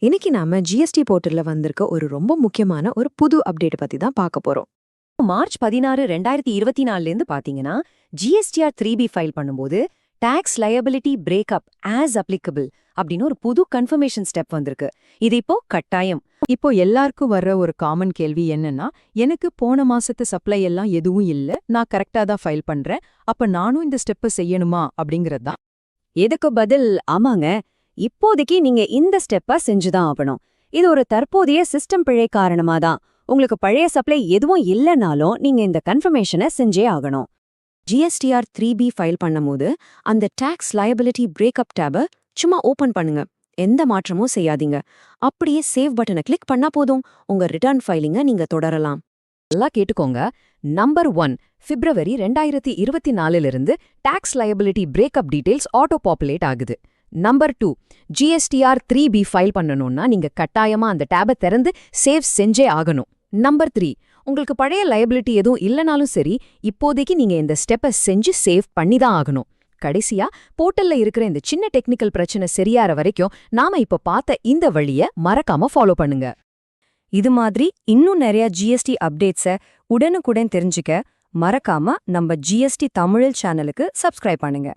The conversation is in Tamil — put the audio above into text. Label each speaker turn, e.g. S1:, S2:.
S1: இன்னைக்கு நாம ஜிஎஸ்டி போர்ட்டல்ல வந்திருக்க ஒரு ரொம்ப முக்கியமான ஒரு புது அப்டேட் பத்தி தான் பார்க்க போறோம்.
S2: மார்ச் 16 2024லேருந்து பாத்தீங்கன்னா ஜிஎஸ்டிஆர் 3B ஃபைல் பண்ணும்போது tax liability breakup as applicable அப்படின்னு ஒரு புது கன்ஃபர்மேஷன் ஸ்டெப் வந்திருக்கு. இது இப்போ கட்டாயம்.
S3: இப்போ எல்லாருக்கும் வர்ற ஒரு காமன் கேள்வி என்னன்னா, எனக்கு போன மாசத்து சப்ளை எல்லாம் எதுவும் இல்ல, நான் கரெக்டா தான் ஃபைல் பண்றேன், அப்ப நானும் இந்த ஸ்டெப்பை செய்யணுமா அப்படிங்கிறது தான்.
S2: எதுக்கு பதில் ஆமாங்க. இப்போதைக்கு நீங்க இந்த ஸ்டெப்பை செஞ்சுதான் ஆகணும். இது ஒரு தற்போதைய சிஸ்டம் பிழை காரணமா தான். உங்களுக்கு பழைய சப்ளை எதுவும் இல்லைனாலும் நீங்க இந்த கன்ஃபர்மேஷனை செஞ்சே ஆகணும்.
S1: ஜிஎஸ்டிஆர் 3B ஃபைல் பண்ணும்போது அந்த டாக்ஸ் லயபிலிட்டி பிரேக்அப் டேபை சும்மா ஓபன் பண்ணுங்க. எந்த மாற்றமும் செய்யாதீங்க. அப்படியே சேவ் பட்டனை கிளிக் பண்ணா போதும், உங்க ரிட்டர்ன் ஃபைலிங்க நீங்க தொடரலாம்.
S2: நல்லா கேட்டுக்கோங்க. நம்பர் 1 பிப்ரவரி 2024லிருந்து tax liability breakup details auto populate ஆகுது. நம்பர் 2 ஜிஎஸ்டிஆர் 3B ஃபைல் பண்ணணும்னா நீங்க கட்டாயமா அந்த டேபை திறந்து சேவ் செஞ்சே ஆகணும். நம்பர் 3 உங்களுக்கு பழைய லயபிலிட்டி எதுவும் இல்லைனாலும் சரி, இப்போதைக்கு நீங்க இந்த ஸ்டெப்பை செஞ்சு சேவ் பண்ணி தான் ஆகணும். கடைசியா போர்ட்டல்ல இருக்கிற இந்த சின்ன டெக்னிக்கல் பிரச்சனை சரியாற வரைக்கும் நாம இப்ப பார்த்த இந்த வழிய மறக்காம ஃபாலோ பண்ணுங்க.
S4: இது மாதிரி இன்னும் நிறைய ஜிஎஸ்டி அப்டேட்ஸை உடனுக்குடன் தெரிஞ்சுக்க மறக்காம நம்ம ஜிஎஸ்டி தமிழ் சேனலுக்கு சப்ஸ்கிரைப் பண்ணுங்க.